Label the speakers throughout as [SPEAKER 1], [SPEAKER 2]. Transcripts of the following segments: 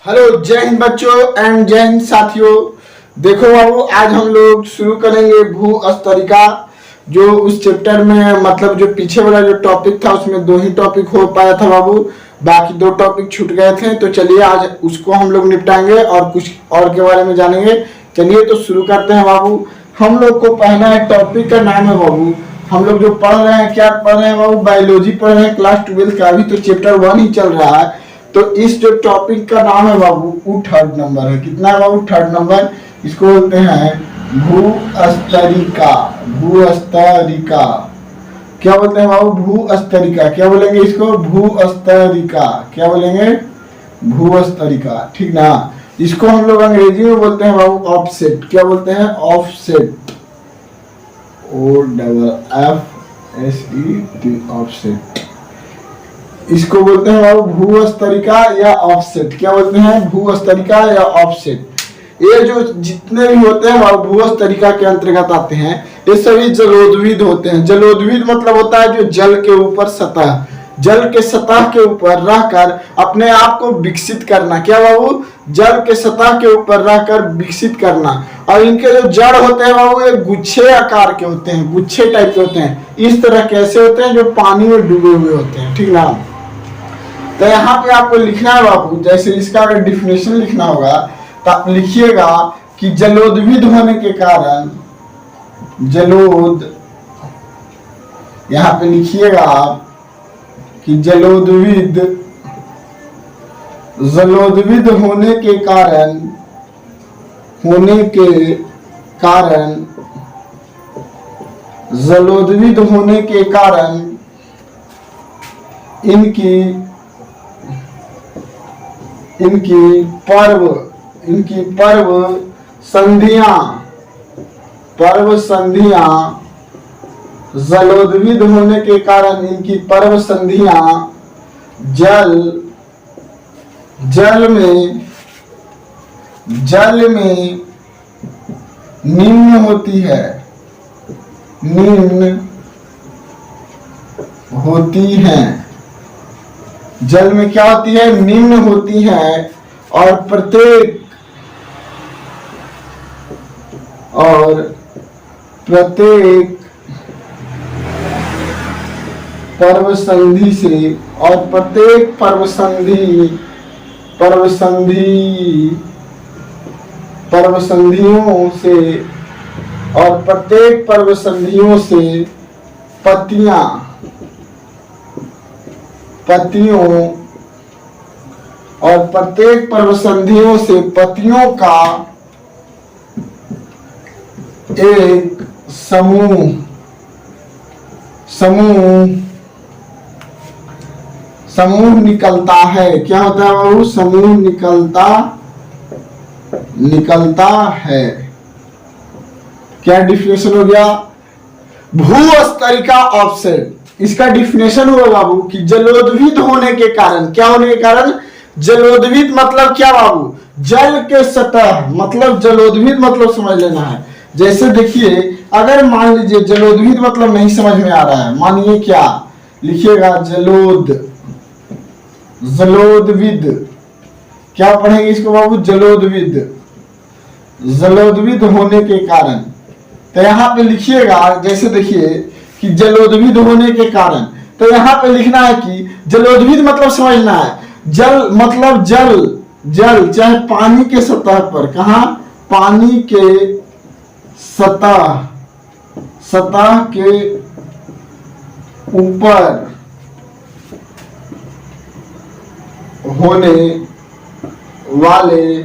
[SPEAKER 1] Hello, जय हिंद बच्चों and जय हिंद साथियों। देखो बाबू, आज हम लोग शुरू करेंगे भू-स्तरिका। जो उस चैप्टर में मतलब जो पीछे वाला जो टॉपिक था उसमें 2 ही टॉपिक हो पाया था बाबू, बाकी 2 टॉपिक छूट गए थे। तो चलिए आज उसको हम लोग निपटाएंगे और कुछ और के बारे में जानेंगे। चलिए तो शुरू करते हैं बाबू। हम लोग को पहला एक टॉपिक का नाम है बाबू, हम लोग जो पढ़ रहे हैं, क्या पढ़ रहे हैं बाबू, बायोलॉजी पढ़ रहे हैं क्लास 12 का। अभी तो चैप्टर 1 ही चल रहा है। तो इस जो टॉपिक का नाम है बाबू वो 3rd नंबर है। कितना है बाबू? 3rd number. इसको बोलते हैं भू-स्तरिका। भू-स्तरिका क्या बोलते हैं बाबू? भू-स्तरिका। क्या बोलेंगे इसको? भू-स्तरिका। क्या बोलेंगे? भू-स्तरिका, ठीक ना। इसको हम लोग अंग्रेजी में बोलते हैं बाबू ऑफसेट। क्या बोलते हैं? ऑफसेट। OFFSET, offset. इसको बोलते हैं बाबू भू-स्तरिका या ऑफसेट। क्या बोलते हैं? भू-स्तरिका या ऑफसेट। ये जो जितने भी होते हैं बाबू भू-स्तरिका के अंतर्गत आते हैं, ये सभी जलोद्भिद होते हैं। जलोद्भिद मतलब होता है जो जल के ऊपर सतह, जल के सतह के ऊपर रहकर अपने आप को विकसित करना। क्या बाबू? जल के सतह के ऊपर रहकर विकसित करना। और इनके जो जड़ होते हैं बाबू ये गुच्छे आकार के होते हैं, गुच्छे टाइप के होते हैं। इस तरह कैसे होते हैं? जो पानी में डूबे हुए होते हैं, ठीक ना। तो यहाँ पे आपको लिखना है बाबू, जैसे इसका अगर डिफिनेशन लिखना होगा तो आप लिखिएगा कि जलोद्भिद होने के कारण, यहाँ पे लिखिएगा आप कि जलोद्भिद होने के कारण जलोद्भिद होने के कारण इनकी पर्व संधियां जलोद्भिद होने के कारण इनकी पर्व संधियां जल में निम्न होती हैं। जल में क्या होती है? निम्न होती है। और प्रत्येक पर्व संधि से, और प्रत्येक पर्व संधियों से पत्तियों का एक समूह निकलता है। क्या होता है बाबू? समूह निकलता है। क्या डिफिनेशन हो गया? भू-स्तरिका ऑफसेट। इसका डिफिनेशन हुआ बाबू कि जलोद्भिद होने के कारण, क्या होने के कारण? जलोद्भिद मतलब क्या बाबू? जल के सतह, मतलब जलोद्भिद मतलब समझ लेना है। जैसे देखिए, अगर मान लीजिए जलोद्भिद मतलब नहीं समझ में आ रहा है, मानिए क्या लिखिएगा? जलोद्भिद। क्या पढ़ेंगे इसको बाबू? जलोद्भिद होने के कारण। तो यहाँ पे लिखिएगा, जैसे देखिए कि जलोद्भिद होने के कारण, तो यहाँ पे लिखना है कि जलोद्भिद मतलब समझना है, जल मतलब जल चाहे पानी के सतह पर, कहा? पानी के सतह के ऊपर होने वाले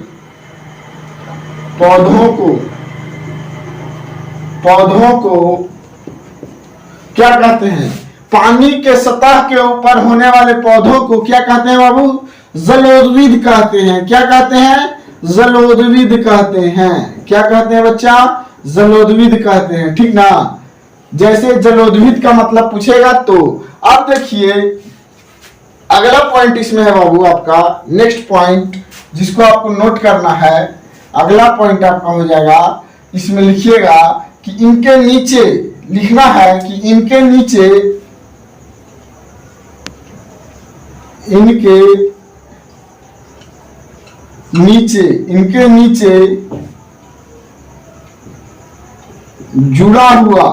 [SPEAKER 1] पौधों को क्या कहते हैं? पानी के सतह के ऊपर होने वाले पौधों को क्या कहते हैं बाबू? जलोद्भिद कहते हैं। क्या कहते हैं? जलोद्भिद कहते हैं। क्या कहते हैं बच्चा? जलोद्भिद कहते हैं, ठीक ना। जैसे जलोद्भिद का मतलब पूछेगा तो। अब देखिए अगला पॉइंट इसमें है बाबू आपका, नेक्स्ट पॉइंट जिसको आपको नोट करना है। अगला पॉइंट आपका हो जाएगा, इसमें लिखिएगा कि इनके नीचे, लिखना है कि इनके नीचे नीचे, इनके नीचे जुड़ा हुआ,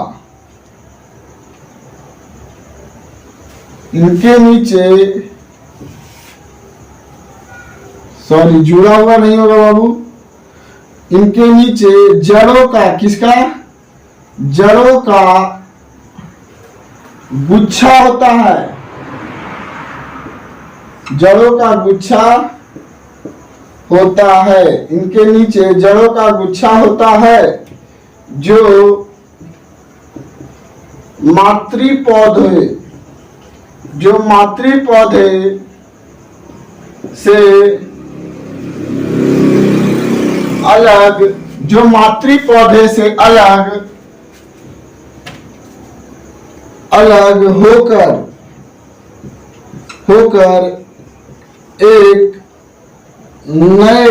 [SPEAKER 1] इनके नीचे, सॉरी जुड़ा हुआ नहीं होगा बाबू, इनके नीचे जड़ों का, किसका, जड़ों का गुच्छा होता है, जड़ों का गुच्छा होता है, इनके नीचे जड़ों का गुच्छा होता है, जो मातृ पौधे, जो मातृ पौधे से अलग, जो मातृ पौधे से अलग अलग होकर होकर एक नए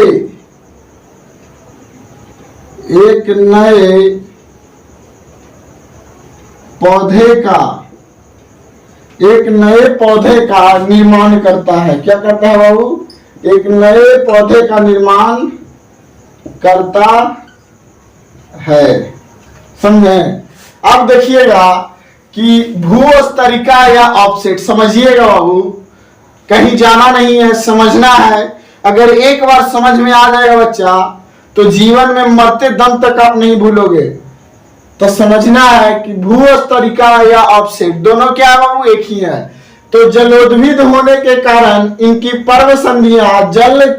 [SPEAKER 1] पौधे का, एक नए पौधे का निर्माण करता है। क्या करता है बाबू? एक नए पौधे का निर्माण करता है। समझे? अब देखिएगा कि भूस्तरिका या ऑफसेट, समझिएगा बाबू, कहीं जाना नहीं है, समझना है। अगर एक बार समझ में आ जाएगा बच्चा तो जीवन में मरते दम तक आप नहीं भूलोगे। तो समझना है कि भूस्तरिका या ऑफसेट दोनों क्या है बाबू? एक ही है। तो जलोद्भिद होने के कारण इनकी पर्व संधियां जल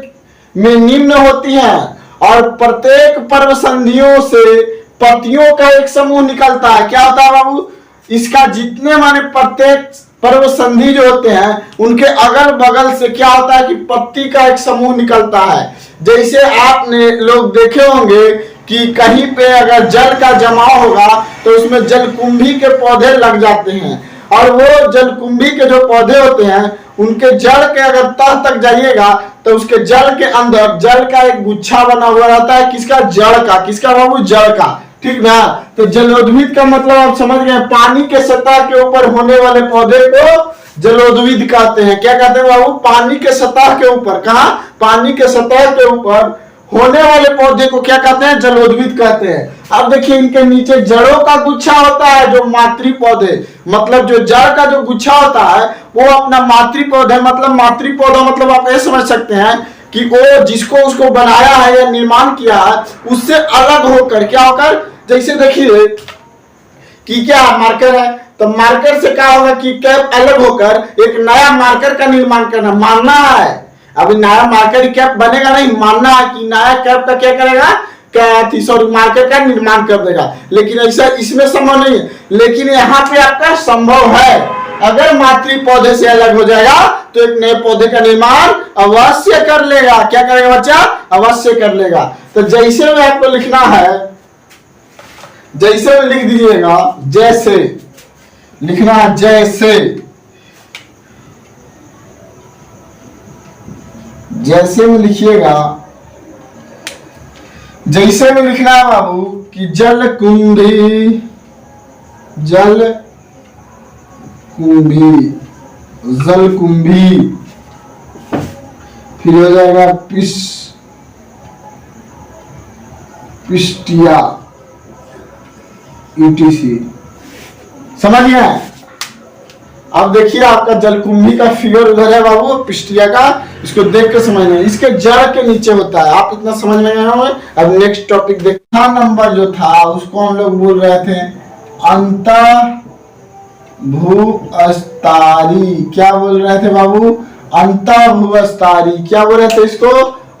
[SPEAKER 1] में निम्न होती हैं और प्रत्येक पर्व संधियों से पत्तियों का एक समूह निकलता है। क्या होता है बाबू? इसका जितने माने प्रत्येक पर्व संधि जो होते हैं उनके अगल बगल से क्या होता है कि पत्ती का एक समूह निकलता है। जैसे आपने लोग देखे होंगे कि कहीं पे अगर जल का जमाव होगा तो उसमें जलकुंभी के पौधे लग जाते हैं, और वो जलकुंभी के जो पौधे होते हैं उनके जड़ के अगर तह तक जाइएगा तो उसके जल के अंदर जल का एक गुच्छा बना हुआ रहता है। किसका? जड़ का। किसका बाबू? जड़ का। ठीक ना? तो जलोद्भिद का मतलब आप समझ गए, पानी के सतह के ऊपर होने वाले पौधे को जलोद्भिद कहते हैं। क्या कहते हैं बाबू? पानी के सतह के ऊपर। कहा? पानी के सतह के ऊपर होने वाले पौधे को क्या कहते हैं? जलोद्भिद कहते हैं। अब देखिए इनके नीचे जड़ों का गुच्छा होता है, जो मातृ पौधे, मतलब जो जड़ का जो गुच्छा होता है वो अपना मातृ पौधे, मतलब मातृ पौधा मतलब आप ये समझ सकते हैं कि वो जिसको उसको बनाया है या निर्माण किया है उससे अलग होकर, क्या होकर, जैसे देखिए कि क्या मार्कर है तो मार्कर से क्या होगा कि कैप अलग होकर एक नया मार्कर का निर्माण करना, मानना है। अभी नया मार्कर कैप बनेगा नहीं, मानना है कि नया कैप का क्या करेगा, मार्कर का निर्माण कर देगा। लेकिन ऐसा इसमें संभव नहीं है, लेकिन यहाँ पे आपका संभव है। अगर मातृ पौधे से अलग हो जाएगा तो एक नए पौधे का निर्माण अवश्य कर लेगा। क्या करेगा बच्चा? अवश्य कर लेगा। तो जैसे में आपको लिखना है, जैसे में लिख दीजिएगा, जैसे लिखना है, जैसे, जैसे में लिखिएगा, जैसे में लिखना है बाबू कि जलकुंभी, जलकुंभी, जलकुंभी, फिर हो जाएगा पिस्टिया, यूटीसी। समझ गए? अब देखिए आपका जलकुंभी का फिगर उधर है बाबू, पिस्टिया का, इसको देख के समझना। इसके जड़ के नीचे होता है। आप इतना समझ में आए होंगे। अब नेक्स्ट टॉपिक देखना, नंबर जो था उसको हम लोग बोल रहे थे अंतः भूस्तरी। क्या बोल रहे थे बाबू? अंतः भूस्तरी। क्या बोल रहे थे इसको?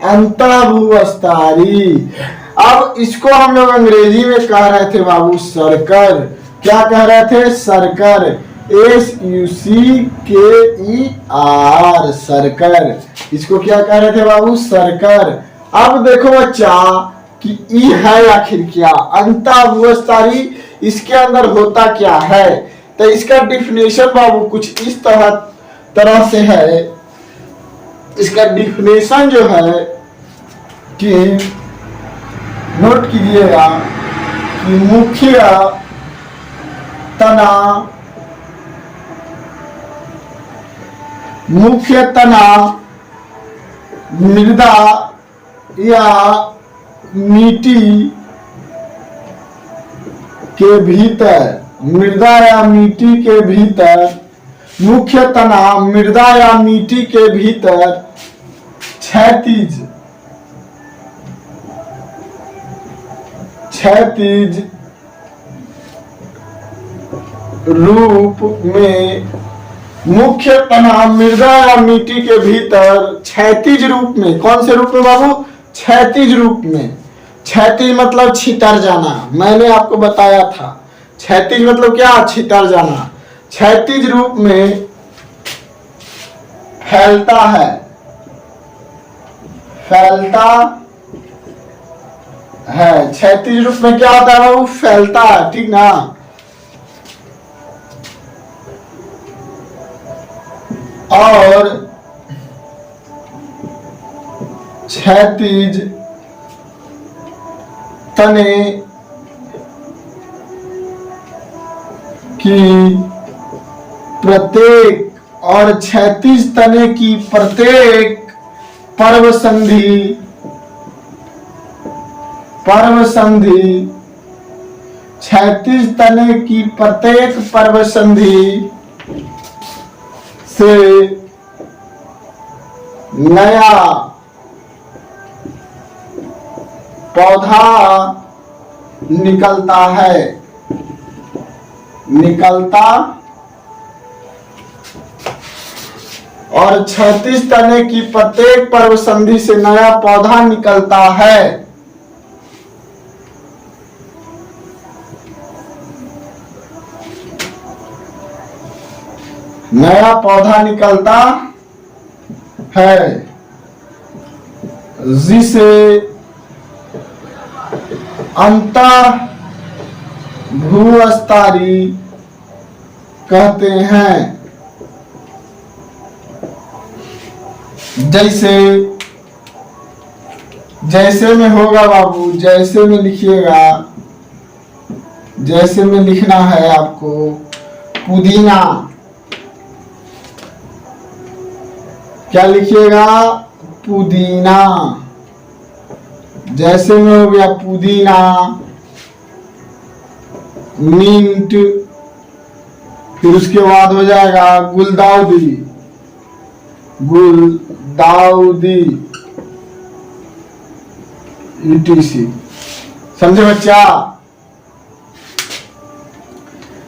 [SPEAKER 1] अंतः भूस्तरी। अब इसको हम लोग अंग्रेजी में कह रहे थे बाबू सर्कर। क्या कह रहे थे? सर्कर, SUCKER, सर्कर। इसको क्या कह रहे थे बाबू? सर्कर। अब देखो बच्चा कि ई है आखिर क्या, अंतः भूस्तरी, इसके अंदर होता क्या है। तो इसका डिफिनेशन बाबू कुछ इस तरह से है। इसका डिफिनेशन जो है कि नोट कीजिएगा कि मुख्य तना मृदा या मिट्टी के भीतर, मृदा या मिट्टी के भीतर, मुख्य तना मृदा या मिट्टी के भीतर क्षैतिज रूप में, मुख्य तना मृदा या मिट्टी के भीतर क्षैतिज रूप में, कौन से रूप में बाबू? क्षैतिज रूप में। क्षैतिज मतलब छितर जाना, मैंने आपको बताया था। क्षैतिज मतलब क्या? छितर जाना। क्षैतिज रूप में फैलता है, क्षैतिज रूप में क्या होता है बाबू? फैलता है, ठीक ना। और क्षैतिज तने की प्रत्येक, और क्षैतिज तने की प्रत्येक पर्व संधि क्षैतिज तने की प्रत्येक पर्व संधि से नया पौधा निकलता है, और क्षैतिज तने की प्रत्येक पर्व संधि से नया पौधा निकलता है। नया पौधा निकलता है जिसे अंतः भूस्तरी कहते हैं। जैसे में होगा बाबू, जैसे में लिखिएगा, जैसे में लिखना है आपको। पुदीना क्या लिखिएगा? पुदीना। जैसे में हो गया पुदीना, मिंट, फिर उसके बाद हो जाएगा गुलदाउदी, ETC। समझे बच्चा?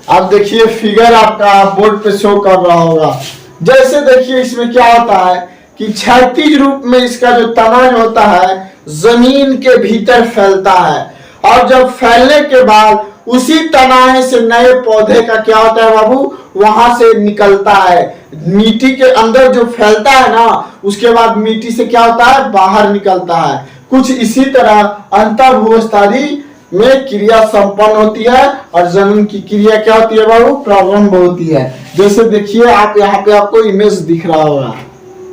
[SPEAKER 1] अब देखिए फिगर आपका बोर्ड पे शो कर रहा होगा। जैसे देखिए इसमें क्या होता है कि क्षैतिज रूप में इसका जो तना होता है जमीन के भीतर फैलता है, और जब फैलने के बाद उसी तनाए से नए पौधे का क्या होता है बाबू? वहां से निकलता है। मिट्टी के अंदर जो फैलता है ना, उसके बाद मिट्टी से क्या होता है? बाहर निकलता है। कुछ इसी तरह अंतर्भूस्थली में क्रिया संपन्न होती है, और जमीन की क्रिया क्या होती है बाबू? प्रारंभ होती है। जैसे देखिए आप यहाँ पे आपको इमेज दिख रहा होगा।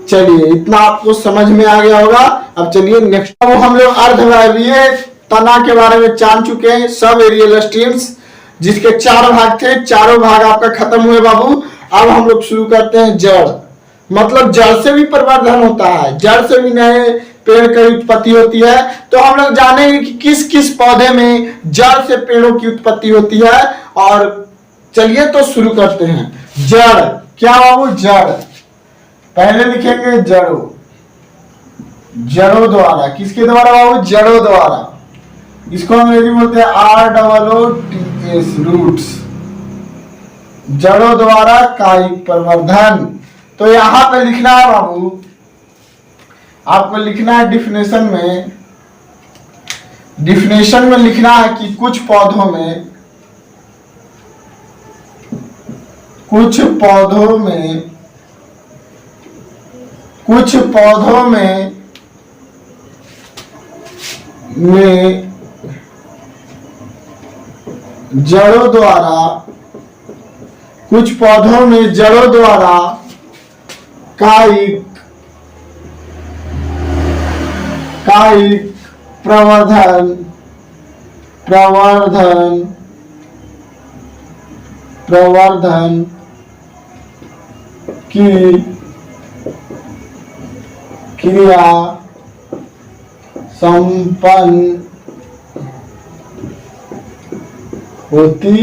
[SPEAKER 1] चलिए इतना आपको समझ में आ गया होगा। अब चलिए नेक्स्ट, अब हम लोग अर्धवायवीय तना के बारे में जान चुके हैं। सब एरियल स्ट्रीम्स जिसके 4 भाग थे, चारों भाग आपका खत्म हुए बाबू। अब हम लोग शुरू करते हैं जड़, मतलब जड़ से भी प्रवर्धन होता है, जड़ से भी नए पेड़ की उत्पत्ति होती है। तो हम लोग जानेंगे कि किस किस पौधे में जड़ से पेड़ों की उत्पत्ति होती है। और चलिए तो शुरू करते हैं। जड़ क्या बाबू? जड़ पहले लिखेंगे जड़ों द्वारा। किसके द्वारा बाबू? जड़ों द्वारा। इसको अंग्रेजी बोलते हैं ROOTS, रूट्स। जड़ों द्वारा कायिक प्रवर्धन। तो यहां पे लिखना है बाबू, आपको लिखना है डिफिनेशन में लिखना है कि कुछ पौधों में जड़ों द्वारा कायिक प्रवर्धन की क्रिया संपन्न होती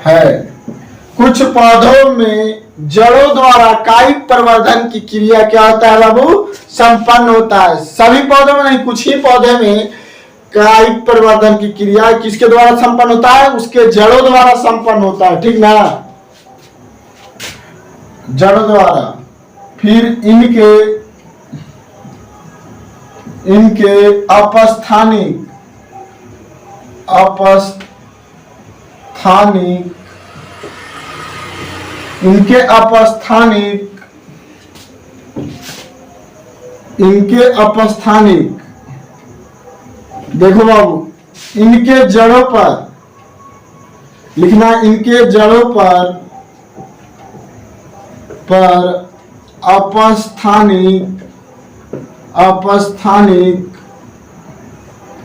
[SPEAKER 1] है। कुछ पौधों में जड़ों द्वारा कायिक प्रवर्धन की क्रिया क्या होता है बाबू? संपन्न होता है। सभी पौधों में नहीं, कुछ ही पौधे में कायिक प्रवर्धन की क्रिया किसके द्वारा संपन्न होता है? उसके जड़ों द्वारा संपन्न होता है, ठीक ना, जड़ों द्वारा। फिर इनके अपस्थानिक देखो बाबू, इनके जड़ों पर लिखना, इनके जड़ों पर अपस्थानिक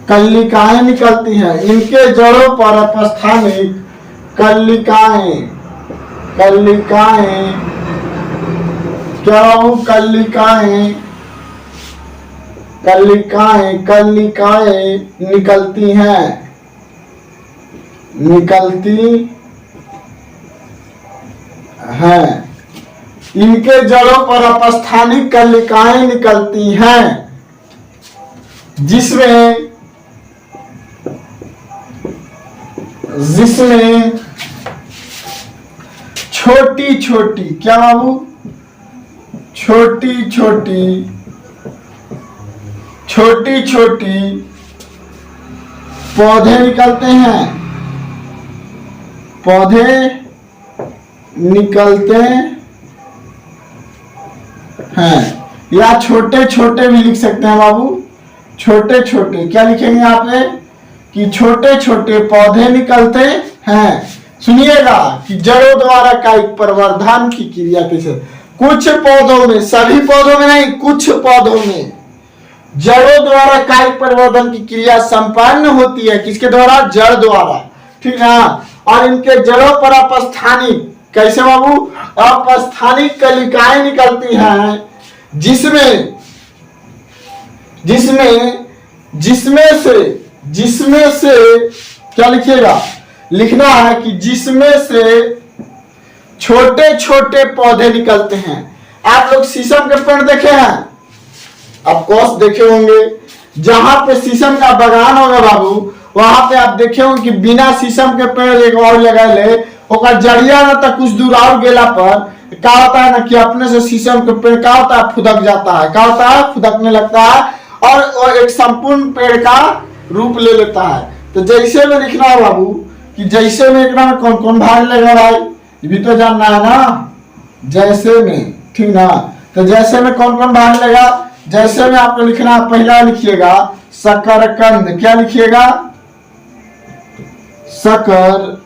[SPEAKER 1] कल्लिकाएं निकलती हैं। इनके जड़ों पर अपस्थानिक कल्लिकाएं क्या हो? कल्लिकाएं निकलती हैं, इनके जड़ों पर अपस्थानिक कल्लिकाएं निकलती हैं, जिसमें छोटी छोटी क्या बाबू? छोटी छोटी पौधे निकलते हैं, या छोटे छोटे भी लिख सकते हैं बाबू। छोटे छोटे क्या लिखेंगे यहाँ पे? कि छोटे छोटे पौधे निकलते हैं। सुनिएगा कि जड़ों द्वारा कायिक प्रवर्धन की क्रिया कैसे? कुछ पौधों में, सभी पौधों में नहीं, कुछ पौधों में जड़ों द्वारा कायिक प्रवर्धन की क्रिया संपन्न होती है। किसके द्वारा? जड़ द्वारा, ठीक है। और इनके जड़ों पर अपस्थानिक, कैसे बाबू? अपस्थानिक कलिकाएं निकलती हैं, जिसमें से क्या लिखिएगा? लिखना है कि जिसमें से छोटे छोटे पौधे निकलते हैं। आप लोग शीशम के पेड़ देखे हैं? आप कोर्स देखे होंगे। जहां पे शीशम का बागान होगा बाबू, वहां पे आप देखे होंगे कि बिना शीशम के पेड़ एक और लगा ले, ओकर जड़िया ना तक कुछ दूर और गेला पर क्या होता है ना कि अपने से शीशम के पेड़ क्या होता है? फुदक जाता है। क्या होता है? फुदकने लगता है और एक संपूर्ण पेड़ का रूप ले लेता है। तो जैसे में लिखना है बाबू कि जैसे में एक में कौन कौन भाग लेगा भाई, ये भी तो जानना है ना। जैसे में, ठीक ना। तो जैसे में कौन कौन भाग लेगा? जैसे में आपको लिखना, पहला लिखिएगा शकरकंद। क्या लिखिएगा? शकरकंद।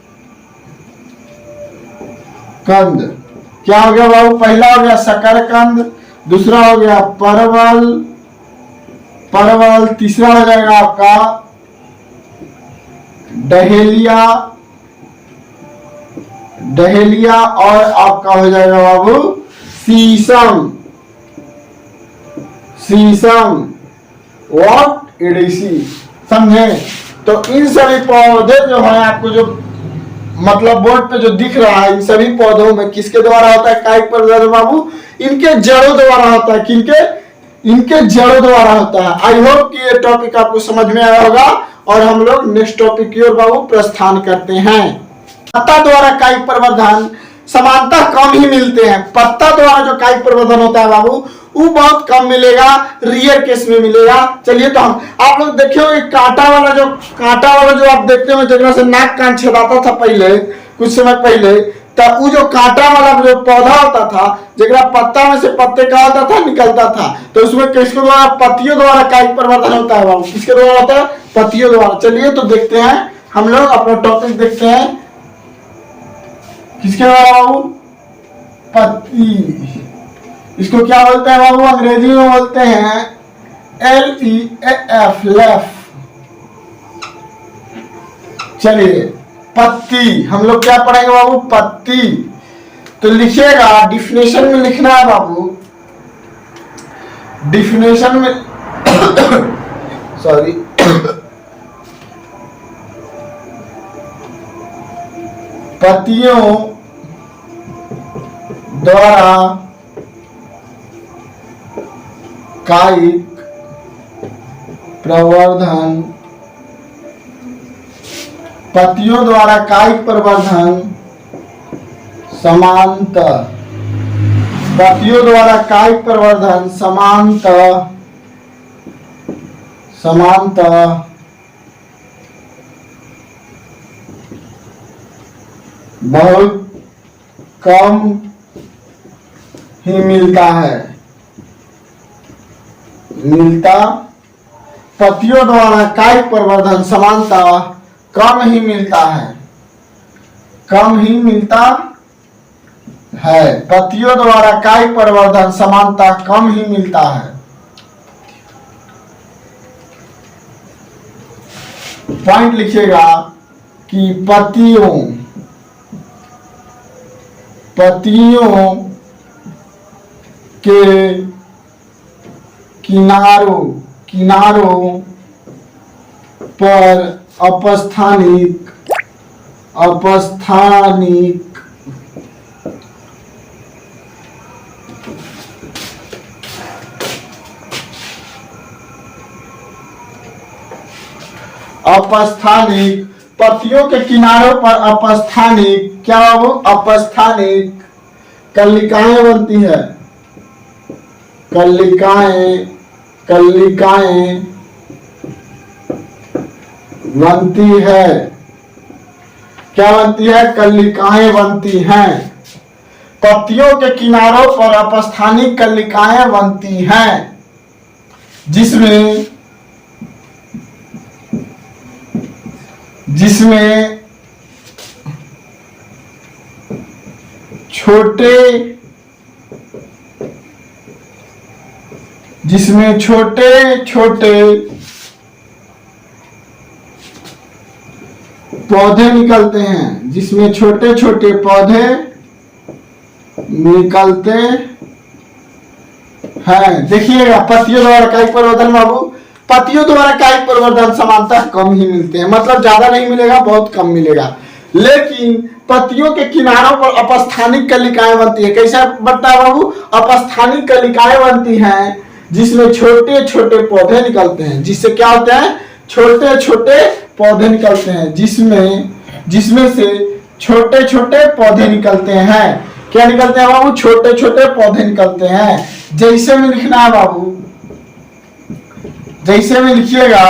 [SPEAKER 1] क्या हो गया बाबू? पहला हो गया शकरकंद, दूसरा हो गया परवल, तीसरा हो जाएगा आपका डहेलिया और आपका हो जाएगा बाबू शीशम व्हाट एडिसी। समझे? तो इन सभी पौधे जो है आपको जो मतलब बोर्ड पे जो दिख रहा है, इन सभी पौधों में किसके द्वारा होता है कायिक प्रवर्धन बाबू? इनके जड़ों द्वारा होता है। किनके? इनके जड़ों द्वारा होता है। आई होप कि ये टॉपिक आपको समझ में आया होगा और हम लोग नेक्स्ट टॉपिक की ओर बाबू प्रस्थान करते हैं। पत्ता द्वारा कायिक प्रवर्धन समानता कम ही मिलते हैं। पत्ता द्वारा जो कायिक प्रवर्धन होता है बाबू वो बहुत कम मिलेगा, रियर केस में मिलेगा। चलिए तो हम आप लोग देखे हो कांटा वाला जो आप देखते हो जगह से नाक कान छेदाता था पहले, कुछ समय पहले, तब वो जो कांटा वाला जो पौधा होता था जगह पत्ता में से पत्ते का होता था निकलता था, तो उसमें किसके द्वारा? पत्तियों द्वारा कायिक प्रवर्धन होता है बाबू। किसके द्वारा होता है? पत्तियों द्वारा। चलिए तो देखते हैं, हम लोग अपना टॉपिक देखते हैं। किसके द्वारा बाबू? पत्ती। इसको क्या बोलते हैं बाबू? अंग्रेजी में बोलते हैं LEAF, लेफ। चलिए पत्ती हम लोग क्या पढ़ेंगे बाबू? पत्ती। तो लिखिएगा, डिफिनेशन में लिखना है बाबू, डिफिनेशन में सॉरी पत्तियों द्वारा कायिक प्रवर्धन, पत्तियों द्वारा कायिक प्रवर्धन समांतर, पत्तियों द्वारा कायिक प्रवर्धन समांतर बहुत कम ही मिलता है, पत्तियों द्वारा कायिक प्रवर्धन समानता कम ही मिलता है, पत्तियों द्वारा कायिक प्रवर्धन समानता कम ही मिलता है। पॉइंट लिखिएगा कि पत्तियों के किनारों पर अपस्थानिक पत्तियों के किनारों पर अपस्थानिक, क्या वो अपस्थानिक कलिकाएं बनती है, कलिकाएं बनती है, क्या बनती है? कलिकाएं बनती हैं। पत्तियों के किनारों पर अपस्थानिक कलिकाएं बनती हैं, जिसमें छोटे छोटे पौधे निकलते हैं, जिसमें छोटे छोटे पौधे निकलते हैं। देखिएगा, पत्तियों द्वारा कायिक प्रवर्धन बाबू, पत्तियों द्वारा कायिक प्रवर्धन समानता कम ही मिलते हैं, मतलब ज्यादा नहीं मिलेगा, बहुत कम मिलेगा। लेकिन पत्तियों के किनारों पर अपस्थानिक कलिकाएं बनती है। कैसा बनता है बाबू? अपस्थानिक कलिकाएं बनती हैं, जिसमें छोटे छोटे पौधे निकलते हैं। जिससे क्या होता है? छोटे छोटे पौधे निकलते हैं, जिसमें से छोटे छोटे पौधे निकलते हैं। क्या निकलते हैं बाबू? छोटे छोटे पौधे निकलते हैं। जैसे में लिखना है बाबू, जैसे में लिखिएगा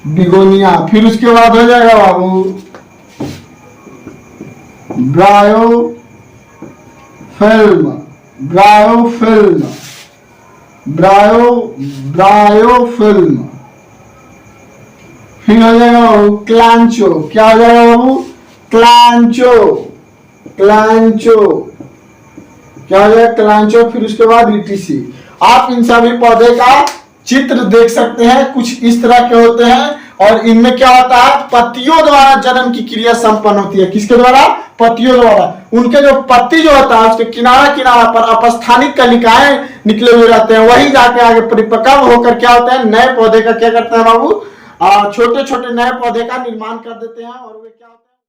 [SPEAKER 1] बिगोनिया, फिर उसके बाद हो जाएगा बाबू ब्रायोफिल्म, फिर हो जाएगा बाबू क्लांचो। क्या हो जाएगा बाबू? क्लांचो, क्या हो जाएगा? क्लांचो। फिर उसके बाद ईटीसी। आप इन सभी पौधे का चित्र देख सकते हैं, कुछ इस तरह के होते हैं। और इनमें क्या होता है? पत्तियों द्वारा जनन की क्रिया संपन्न होती है। किसके द्वारा? पत्तियों द्वारा। उनके जो पत्ती जो होता है, उसके किनारा पर अपस्थानिक कलिकाएं निकले हुए रहते हैं। वही जाके आगे परिपक्व होकर क्या होता है? नए पौधे का क्या करते हैं बाबू? छोटे छोटे नए पौधे का निर्माण कर देते हैं। और वे क्या होते हैं?